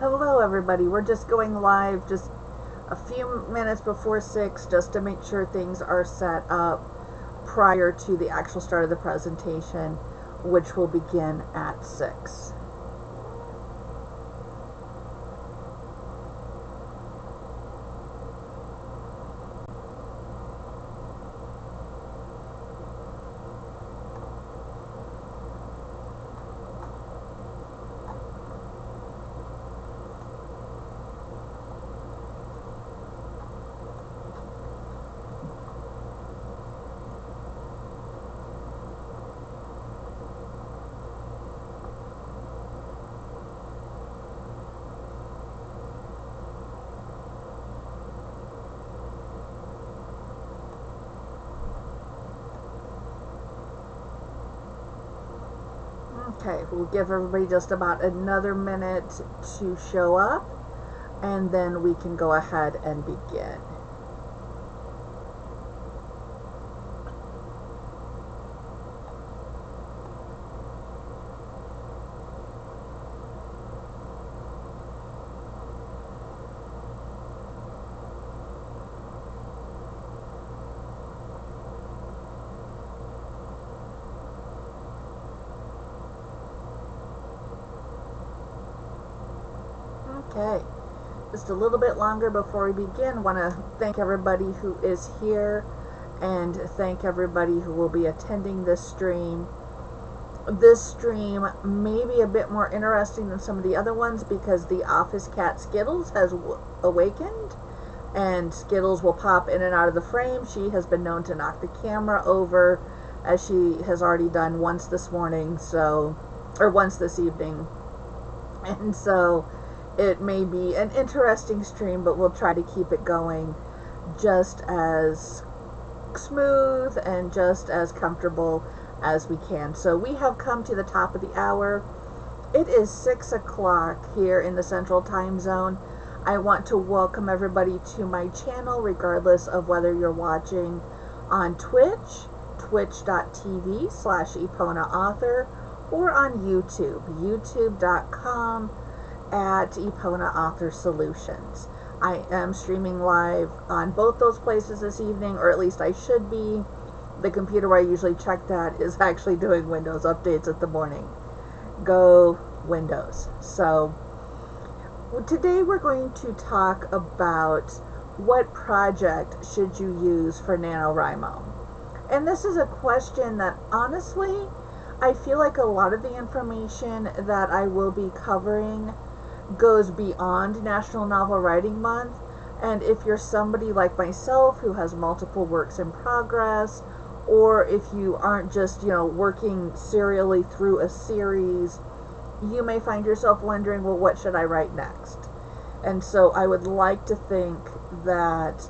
Hello everybody, we're just going live just a few minutes before 6 just to make sure things are set up prior to the actual start of the presentation, which will begin at 6. Okay, we'll give everybody just about another minute to show up, and then we can go ahead and begin. Okay, just a little bit longer before we begin. Want to thank everybody who is here and thank everybody who will be attending this stream. This stream may be a bit more interesting than some of the other ones because the office cat Skittles has awakened, and Skittles will pop in and out of the frame. She has been known to knock the camera over, as she has already done once this morning, or once this evening. And so it may be an interesting stream, but we'll try to keep it going just as smooth and just as comfortable as we can. So we have come to the top of the hour. It is 6 o'clock here in the Central Time Zone. I want to welcome everybody to my channel, regardless of whether you're watching on Twitch, twitch.tv/EponaAuthor, or on YouTube, youtube.com at Epona Author Solutions. I am streaming live on both those places this evening, or at least I should be. The computer where I usually check that is actually doing Windows updates at the morning. Go Windows. So today we're going to talk about what project should you use for NaNoWriMo. And this is a question that honestly I feel like a lot of the information that I will be covering goes beyond National Novel Writing Month. And if you're somebody like myself who has multiple works in progress, or if you aren't just, working serially through a series, you may find yourself wondering, well, what should I write next? And so I would like to think that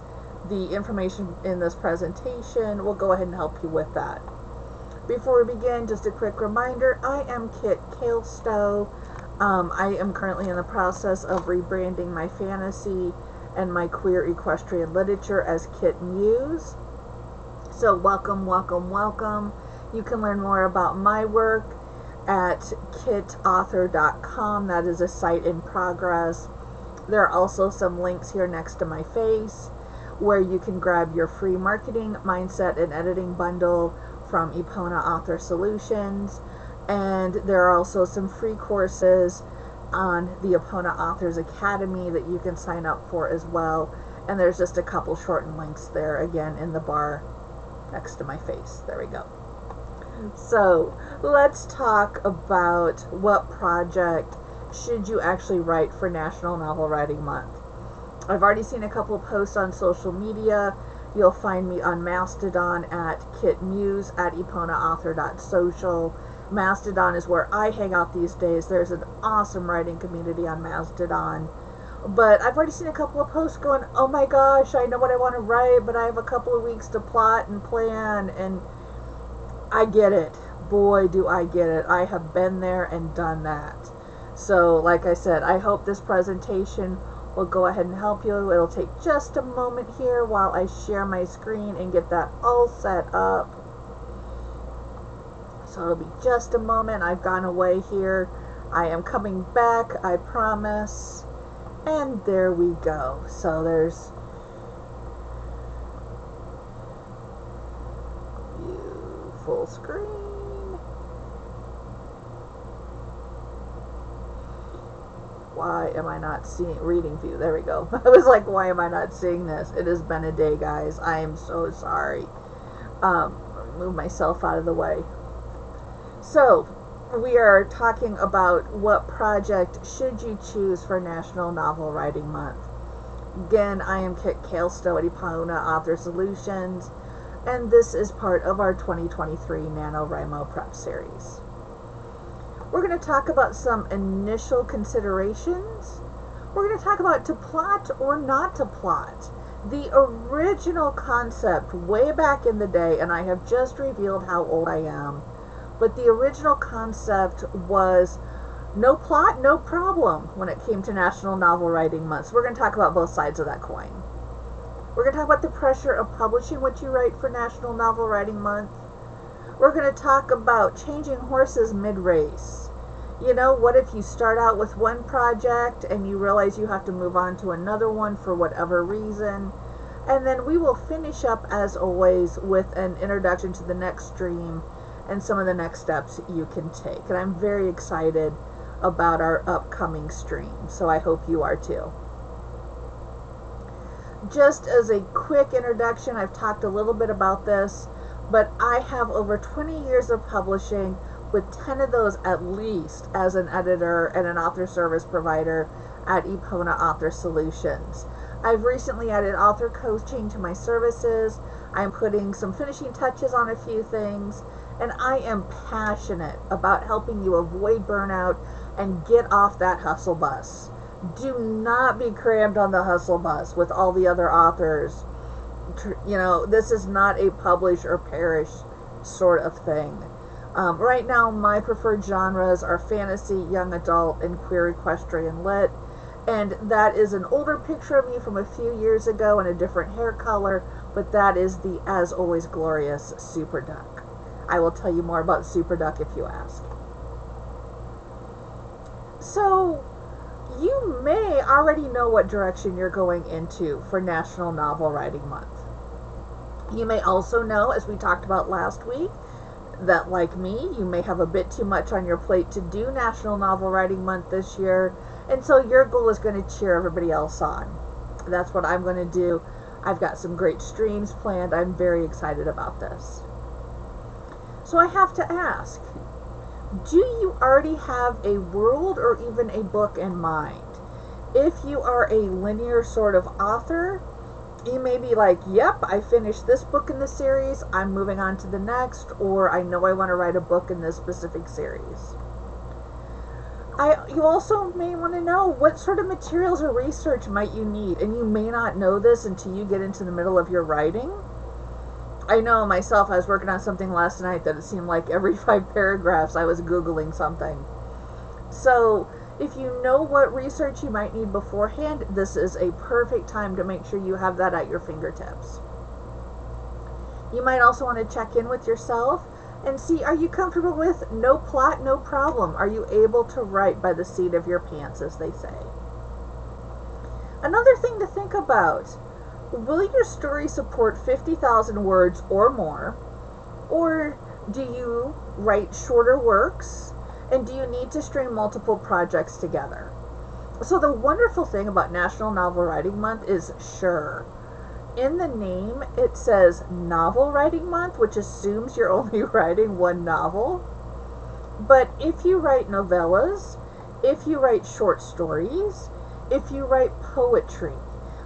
the information in this presentation will go ahead and help you with that. Before we begin, just a quick reminder, I am Kit Kalestow. I am currently in the process of rebranding my fantasy and my queer equestrian literature as Kit Muse. So welcome, welcome, welcome. You can learn more about my work at kitauthor.com. That is a site in progress. There are also some links here next to my face where you can grab your free marketing, mindset, and editing bundle from Epona Author Solutions. And there are also some free courses on the Epona Authors Academy that you can sign up for as well. And there's just a couple shortened links there, again, in the bar next to my face. There we go. So let's talk about what project should you actually write for National Novel Writing Month. I've already seen a couple posts on social media. You'll find me on Mastodon at kitmuse at eponaauthor.social. Mastodon is where I hang out these days. There's an awesome writing community on Mastodon. But I've already seen a couple of posts going, oh my gosh, I know what I want to write, but I have a couple of weeks to plot and plan. And I get it. Boy, do I get it. I have been there and done that. So, like I said, I hope this presentation will go ahead and help you. It'll take just a moment here while I share my screen and get that all set up. So it'll be just a moment. I've gone away here I am coming back, I promise. And there we go. So there's view full screen. Why am I not seeing reading view? There we go. I was like, why am I not seeing this? It has been a day, guys. I am so sorry. Move myself out of the way. So we are talking about what project should you choose for National Novel Writing Month. Again, I am Kit Kalestow at Ipauna Author Solutions, and this is part of our 2023 NaNoWriMo Prep Series. We're going to talk about some initial considerations. We're going to talk about to plot or not to plot. The original concept way back in the day, and I have just revealed how old I am, but the original concept was no plot, no problem when it came to National Novel Writing Month. So we're going to talk about both sides of that coin. We're going to talk about the pressure of publishing what you write for National Novel Writing Month. We're going to talk about changing horses mid-race. You know, what if you start out with one project and you realize you have to move on to another one for whatever reason? And then we will finish up, as always, with an introduction to the next stream and some of the next steps you can take. And I'm very excited about our upcoming stream, so I hope you are too. Just as a quick introduction, I've talked a little bit about this, but I have over 20 years of publishing, with 10 of those at least as an editor and an author service provider at Epona Author Solutions. I've recently added author coaching to my services. I'm putting some finishing touches on a few things, and I am passionate about helping you avoid burnout and get off that hustle bus. Do not be crammed on the hustle bus with all the other authors. You know, this is not a publish or perish sort of thing. Right now, my preferred genres are fantasy, young adult, and queer equestrian lit. And that is an older picture of me from a few years ago in a different hair color, but that is the, as always, glorious Super Duck. I will tell you more about Super Duck if you ask. So, you may already know what direction you're going into for National Novel Writing Month. You may also know, as we talked about last week, that like me, you may have a bit too much on your plate to do National Novel Writing Month this year, and so your goal is going to cheer everybody else on. That's what I'm going to do. I've got some great streams planned. I'm very excited about this. So I have to ask, do you already have a world or even a book in mind? If you are a linear sort of author, you may be like, yep, I finished this book in the series, I'm moving on to the next, or I know I want to write a book in this specific series. You also may want to know what sort of materials or research might you need, and you may not know this until you get into the middle of your writing. I know myself, I was working on something last night that it seemed like every 5 paragraphs I was Googling something. So, if you know what research you might need beforehand, this is a perfect time to make sure you have that at your fingertips. You might also want to check in with yourself and see, are you comfortable with no plot, no problem? Are you able to write by the seat of your pants, as they say? Another thing to think about, will your story support 50,000 words or more? Or do you write shorter works? And do you need to string multiple projects together? So the wonderful thing about National Novel Writing Month is, sure, in the name it says Novel Writing Month, which assumes you're only writing one novel. But if you write novellas, if you write short stories, if you write poetry,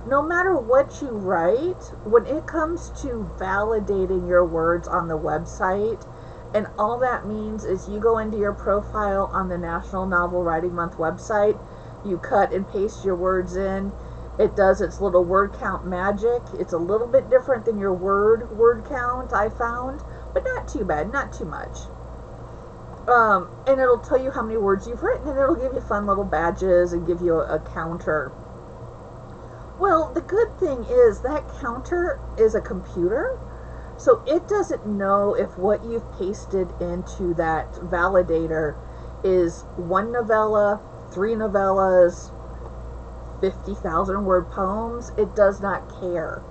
no matter what you write, when it comes to validating your words on the website, and all that means is you go into your profile on the National Novel Writing Month website, you cut and paste your words in, it does its little word count magic. It's a little bit different than your word count, I found, but not too bad, not too much. And it'll tell you how many words you've written, and it'll give you fun little badges and give you a counter. Well, the good thing is that counter is a computer, so it doesn't know if what you've pasted into that validator is one novella, 3 novellas, 50,000 word poems. It does not care.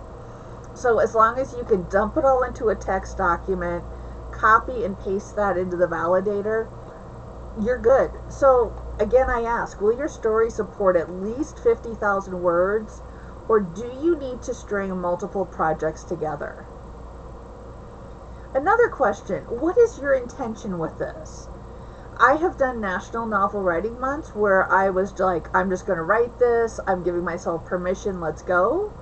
So as long as you can dump it all into a text document, copy and paste that into the validator, you're good. So again, I ask, will your story support at least 50,000 words, or do you need to string multiple projects together? Another question, what is your intention with this? I have done National Novel Writing Months where I was like, I'm just going to write this, I'm giving myself permission, let's go.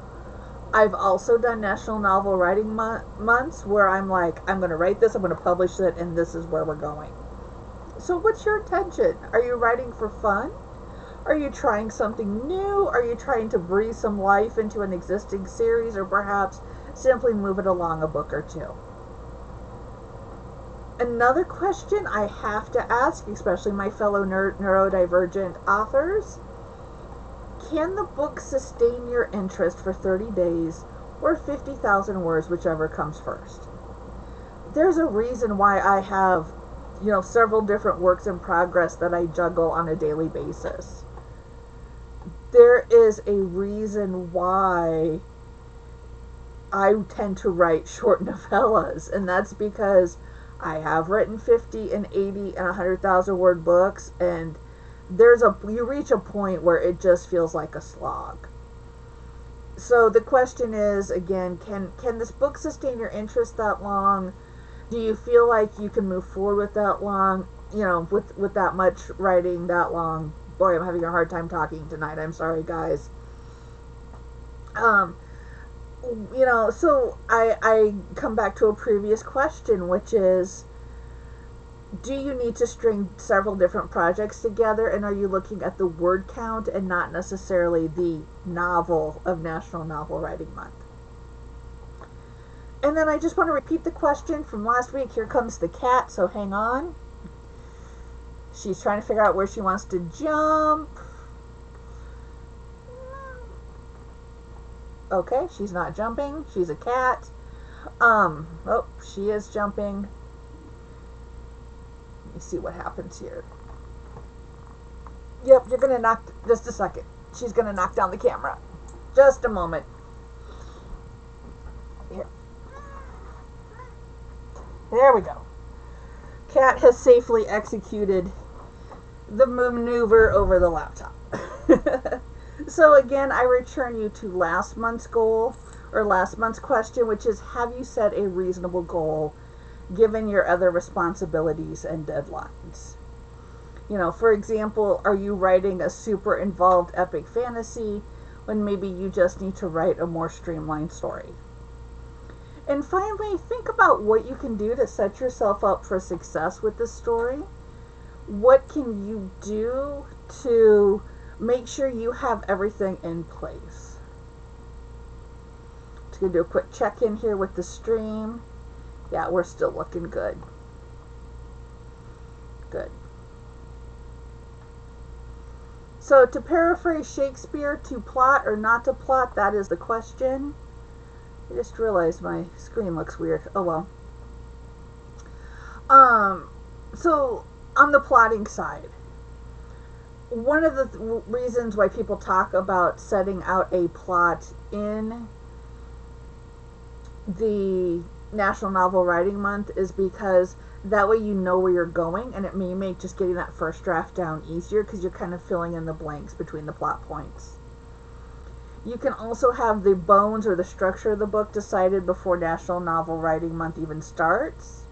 I've also done National Novel Writing Months where I'm like, I'm going to write this, I'm going to publish it, and this is where we're going. So what's your intention? Are you writing for fun? Are you trying something new? Are you trying to breathe some life into an existing series, or perhaps simply move it along a book or two? Another question I have to ask, especially my fellow neurodivergent authors, can the book sustain your interest for 30 days or 50,000 words, whichever comes first? There's a reason why I have, several different works in progress that I juggle on a daily basis. There is a reason why I tend to write short novellas, and that's because I have written 50 and 80 and 100,000 word books, and you reach a point where it just feels like a slog. So the question is, again, can this book sustain your interest that long? Do you feel like you can move forward with that long, with that much writing that long? Boy, I'm having a hard time talking tonight. I'm sorry, guys. So I come back to a previous question, which is, do you need to string several different projects together, and are you looking at the word count and not necessarily the novel of National Novel Writing Month? And then I just want to repeat the question from last week. Here comes the cat, so hang on. She's trying to figure out where she wants to jump. Okay, she's not jumping. She's a cat. Oh, she is jumping. Let me see what happens here. Yep, you're going to knock, just a second. She's going to knock down the camera. Just a moment. Here. There we go. Cat has safely executed the maneuver over the laptop. So again, I return you to last month's goal, or last month's question, which is, have you set a reasonable goal given your other responsibilities and deadlines? For example, are you writing a super involved epic fantasy when maybe you just need to write a more streamlined story? And finally, think about what you can do to set yourself up for success with this story. What can you do to make sure you have everything in place? Just going to do a quick check-in here with the stream. Yeah, we're still looking good. Good. So to paraphrase Shakespeare, to plot or not to plot, that is the question. I just realized my screen looks weird. Oh well. So on the plotting side, one of the reasons why people talk about setting out a plot in the National Novel Writing Month is because that way you know where you're going, and it may make just getting that first draft down easier because you're kind of filling in the blanks between the plot points. You can also have the bones or the structure of the book decided before National Novel Writing Month even starts.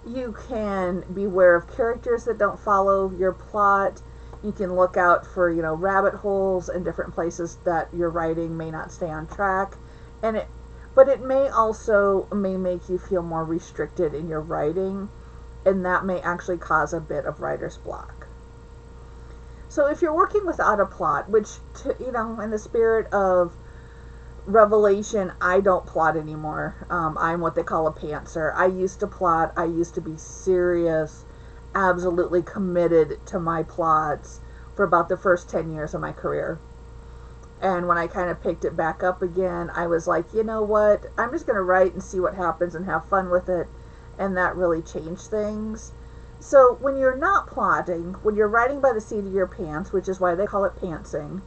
You can be aware of characters that don't follow your plot. You can look out for, rabbit holes and different places that your writing may not stay on track. But it may make you feel more restricted in your writing, and that may actually cause a bit of writer's block. So if you're working without a plot, which, in the spirit of Revelation, I don't plot anymore. I'm what they call a pantser. I used to plot. I used to be serious, absolutely committed to my plots for about the first 10 years of my career. And when I kind of picked it back up again, I was like, you know what? I'm just going to write and see what happens and have fun with it. And that really changed things. So when you're not plotting, when you're writing by the seat of your pants, which is why they call it pantsing,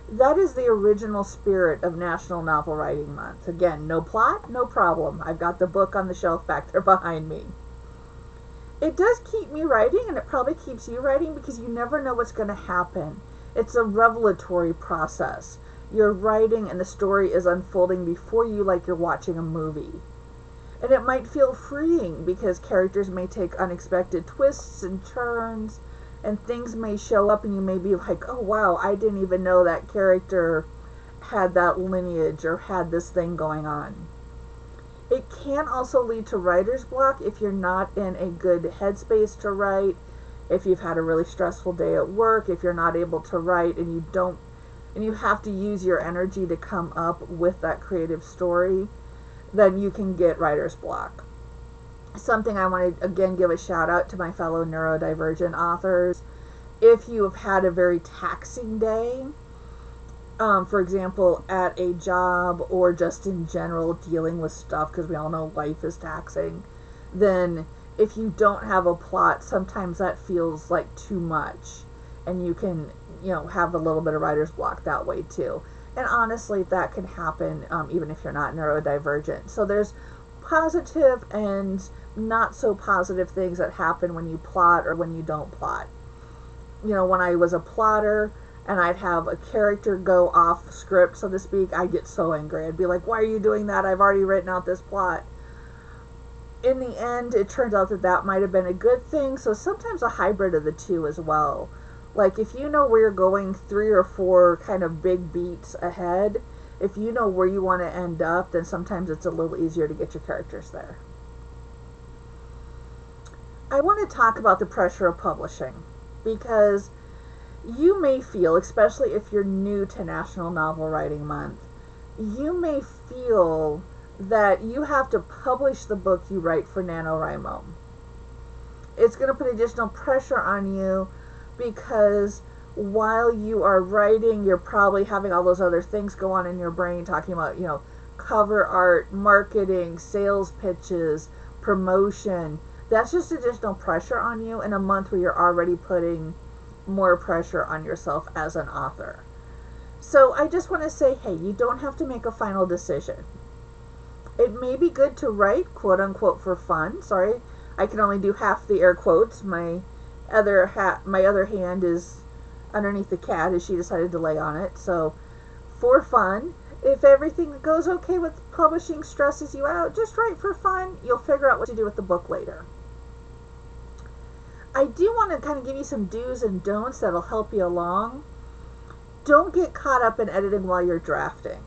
that is the original spirit of National Novel Writing Month. Again, no plot, no problem. I've got the book on the shelf back there behind me. It does keep me writing, and it probably keeps you writing, because you never know what's going to happen. It's a revelatory process. You're writing and the story is unfolding before you, like you're watching a movie. And it might feel freeing because characters may take unexpected twists and turns, and things may show up and you may be like, oh wow, I didn't even know that character had that lineage or had this thing going on. It can also lead to writer's block if you're not in a good headspace to write, if you've had a really stressful day at work, if you're not able to write and you have to use your energy to come up with that creative story, then you can get writer's block. Something I want to again give a shout out to my fellow neurodivergent authors. If you have had a very taxing day, for example, at a job or just in general dealing with stuff, because we all know life is taxing, then if you don't have a plot, sometimes that feels like too much, and you can, have a little bit of writer's block that way too. And honestly, that can happen even if you're not neurodivergent. So there's positive and not so positive things that happen when you plot or when you don't plot. When I was a plotter and I'd have a character go off script, so to speak, I'd get so angry. I'd be like, why are you doing that? I've already written out this plot. In the end, it turns out that might have been a good thing. So sometimes a hybrid of the two as well. Like if you know where you're going 3 or 4 kind of big beats ahead, if you know where you want to end up, then sometimes it's a little easier to get your characters there. I want to talk about the pressure of publishing, because you may feel, especially if you're new to National Novel Writing Month, you may feel that you have to publish the book you write for NaNoWriMo. It's going to put additional pressure on you, because while you are writing, you're probably having all those other things go on in your brain, talking about, cover art, marketing, sales pitches, promotion. That's just additional pressure on you in a month where you're already putting more pressure on yourself as an author. So I just want to say, hey, you don't have to make a final decision. It may be good to write, quote unquote, for fun. Sorry, I can only do half the air quotes. My other hand is underneath the cat as she decided to lay on it. So for fun, if everything that goes okay with publishing stresses you out, just write for fun. You'll figure out what to do with the book later. I do want to kind of give you some do's and don'ts that'll help you along. Don't get caught up in editing while you're drafting.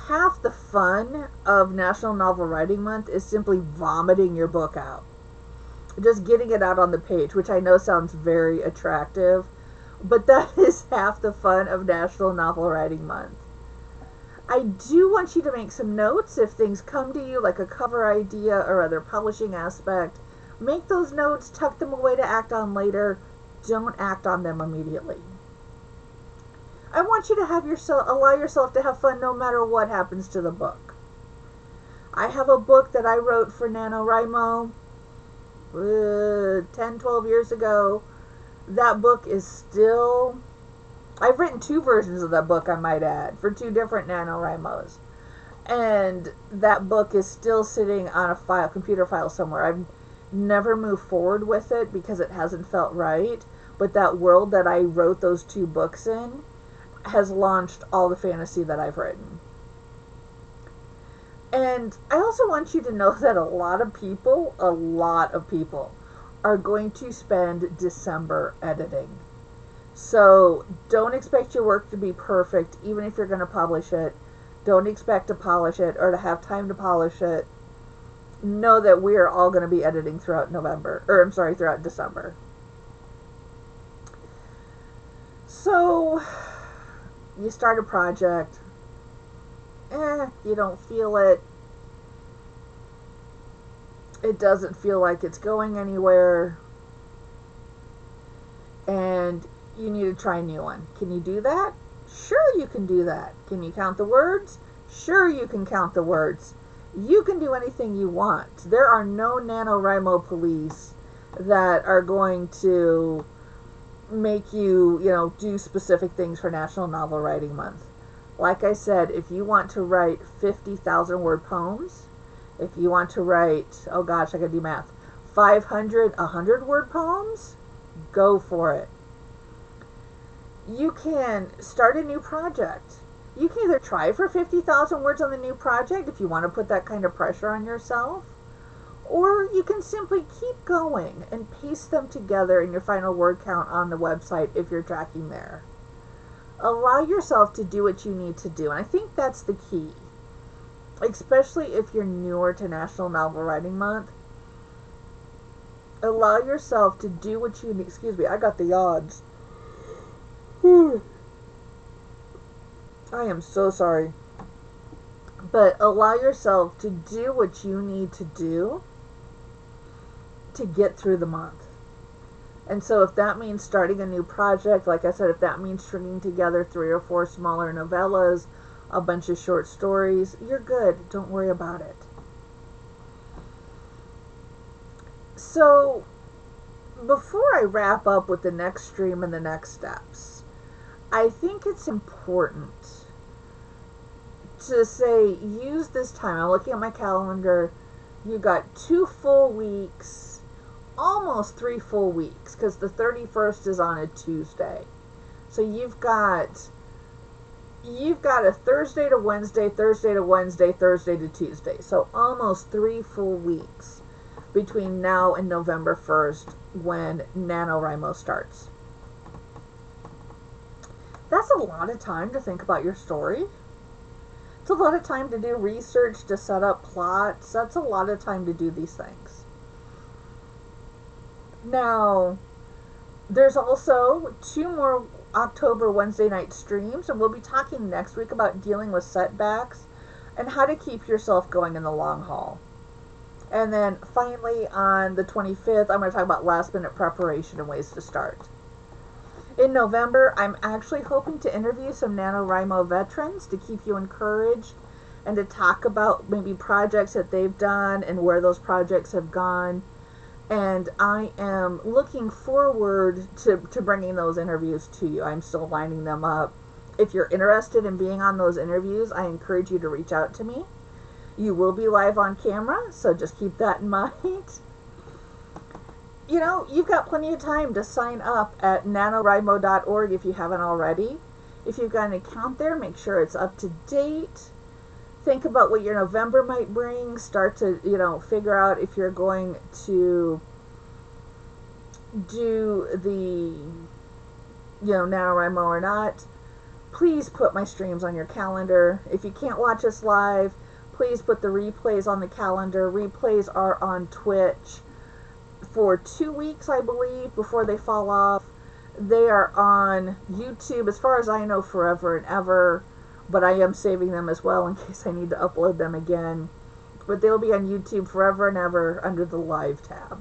Half the fun of National Novel Writing Month is simply vomiting your book out. Just getting it out on the page, which I know sounds very attractive, but that is half the fun of National Novel Writing Month. I do want you to make some notes if things come to you, like a cover idea or other publishing aspect. Make those notes, tuck them away to act on later. Don't act on them immediately. I want you to allow yourself to have fun no matter what happens to the book. I have a book that I wrote for NaNoWriMo 10, 12 years ago. That book is still... I've written 2 versions of that book, I might add, for 2 different NaNoWriMos. And that book is still sitting on a computer file somewhere. I've never moved forward with it because it hasn't felt right. But that world that I wrote those 2 books in has launched all the fantasy that I've written. And I also want you to know that a lot of people are going to spend December editing. So don't expect your work to be perfect, even if you're going to publish it. Don't expect to polish it or to have time to polish it. Know that we are all going to be editing throughout throughout December. So you start a project, you don't feel it. It doesn't feel like it's going anywhere. And you need to try a new one. Can you do that? Sure, you can do that. Can you count the words? Sure, you can count the words. You can do anything you want. There are no NaNoWriMo police that are going to make you, do specific things for National Novel Writing Month. Like I said, if you want to write 50,000 word poems, if you want to write, oh gosh, I gotta do math, 500, 100 word poems, go for it. You can start a new project. You can either try for 50,000 words on the new project if you want to put that kind of pressure on yourself, or you can simply keep going and paste them together in your final word count on the website if you're tracking there. Allow yourself to do what you need to do, and I think that's the key, especially if you're newer to National Novel Writing Month. Allow yourself to do what you need. Excuse me, I got the odds. I am so sorry. But allow yourself to do what you need to do to get through the month. And so if that means starting a new project, like I said, if that means stringing together 3 or 4 smaller novellas, a bunch of short stories, you're good. Don't worry about it. So before I wrap up with the next stream and the next steps, I think it's important to say, use this time. I'm looking at my calendar. You got 2 full weeks, almost 3 full weeks, because the 31st is on a Tuesday. So you've got a Thursday to Wednesday, Thursday to Wednesday, Thursday to Tuesday. So almost 3 full weeks between now and November 1st when NaNoWriMo starts. That's a lot of time to think about your story. It's a lot of time to do research, to set up plots. That's a lot of time to do these things. Now, there's also 2 more October Wednesday night streams, and we'll be talking next week about dealing with setbacks and how to keep yourself going in the long haul. And then finally on the 25th, I'm going to talk about last minute preparation and ways to start. In November, I'm actually hoping to interview some NaNoWriMo veterans to keep you encouraged and to talk about maybe projects that they've done and where those projects have gone. And I am looking forward to bringing those interviews to you. I'm still lining them up. If you're interested in being on those interviews, I encourage you to reach out to me. You will be live on camera, so just keep that in mind. You've got plenty of time to sign up at nanowrimo.org if you haven't already. If you've got an account there, make sure it's up to date. Think about what your November might bring. Start to, figure out if you're going to do the, NaNoWriMo or not. Please put my streams on your calendar. If you can't watch us live, please put the replays on the calendar. Replays are on Twitch for 2 weeks, I believe, before they fall off. They are on YouTube, as far as I know, forever and ever, but I am saving them as well in case I need to upload them again. But they'll be on YouTube forever and ever under the live tab.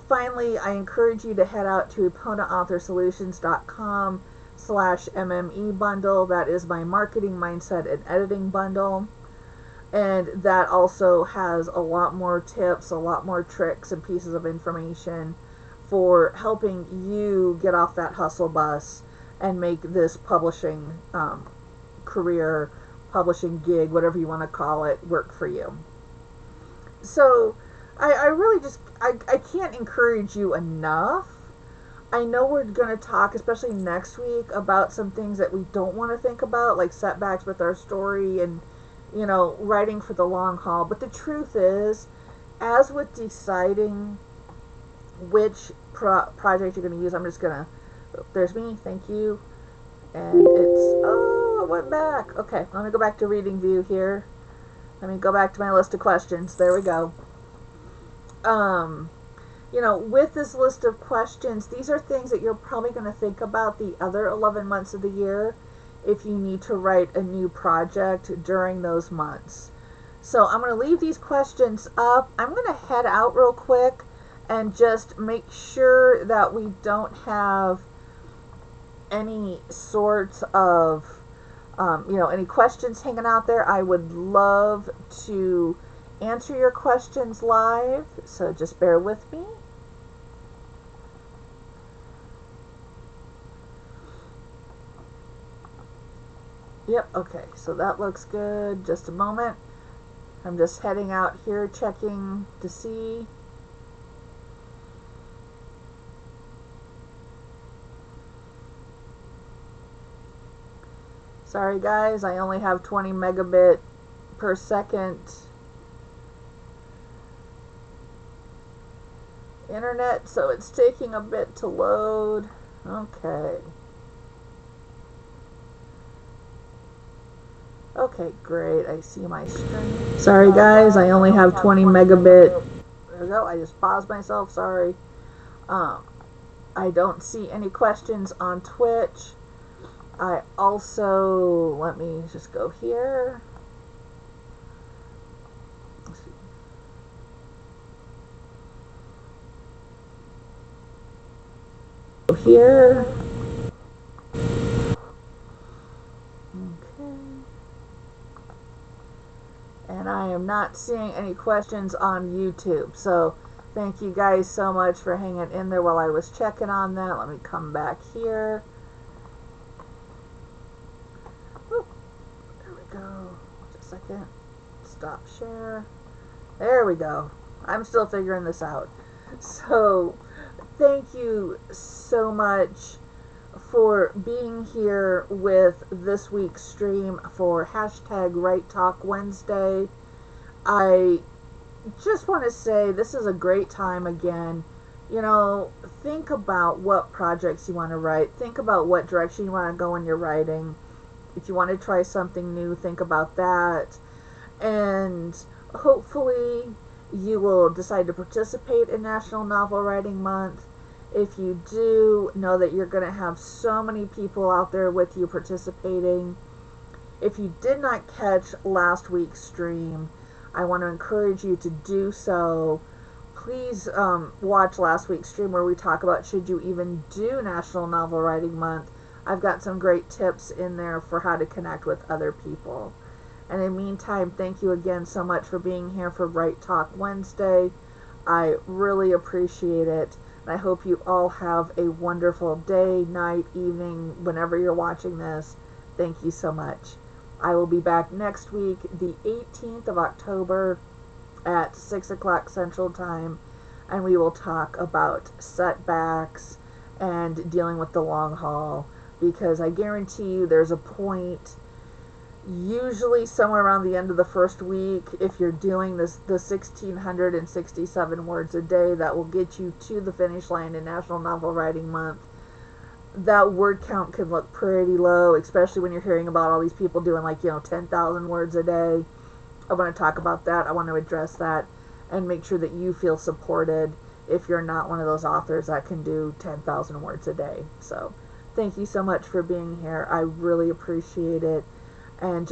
Finally, I encourage you to head out to eponaauthor-solutions.com/MME bundle. That is my marketing, mindset, and editing bundle. And that also has a lot more tips, a lot more tricks and pieces of information for helping you get off that hustle bus and make this publishing career, publishing gig, whatever you want to call it, work for you. So I really just, I can't encourage you enough. I know we're going to talk, especially next week, about some things that we don't want to think about, like setbacks with our story and writing for the long haul. But the truth is, as with deciding which project you're going to use, I'm just going to, there's me, thank you. And it went back. Okay, let me go back to reading view here. Let me go back to my list of questions. There we go. With this list of questions, these are things that you're probably going to think about the other 11 months of the year if you need to write a new project during those months. So I'm going to leave these questions up. I'm going to head out real quick and just make sure that we don't have any sorts of, any questions hanging out there. I would love to answer your questions live, so just bear with me. Yep, okay, so that looks good. Just a moment. I'm just heading out here, checking to see. Sorry guys, I only have 20 megabit per second internet, so it's taking a bit to load. Okay. Okay, great. I see my screen. Sorry guys, I only have 20 megabit. There we go. I just paused myself. Sorry. I don't see any questions on Twitch. I also, let me just go here. Here. Okay. And I am not seeing any questions on YouTube. So thank you guys so much for hanging in there while I was checking on that. Let me come back here. Oop, there we go. Just a second. Stop share. There we go. I'm still figuring this out. So thank you so much for being here with this week's stream for hashtag Right Talk Wednesday. I just want to say this is a great time again. You know, think about what projects you want to write. Think about what direction you want to go in your writing. If you want to try something new, think about that. And hopefully you will decide to participate in National Novel Writing Month. If you do, know that you're going to have so many people out there with you participating. If you did not catch last week's stream, I want to encourage you to do so. Please watch last week's stream where we talk about should you even do National Novel Writing Month. I've got some great tips in there for how to connect with other people. And in the meantime, thank you again so much for being here for Right Talk Wednesday. I really appreciate it. And I hope you all have a wonderful day, night, evening, whenever you're watching this. Thank you so much. I will be back next week, the 18th of October at 6 o'clock Central Time, and we will talk about setbacks and dealing with the long haul, because I guarantee you there's a point, usually somewhere around the end of the first week, if you're doing the 1,667 words a day, that will get you to the finish line in National Novel Writing Month. That word count can look pretty low, especially when you're hearing about all these people doing 10,000 words a day. I want to talk about that. I want to address that and make sure that you feel supported if you're not one of those authors that can do 10,000 words a day. So thank you so much for being here. I really appreciate it. And just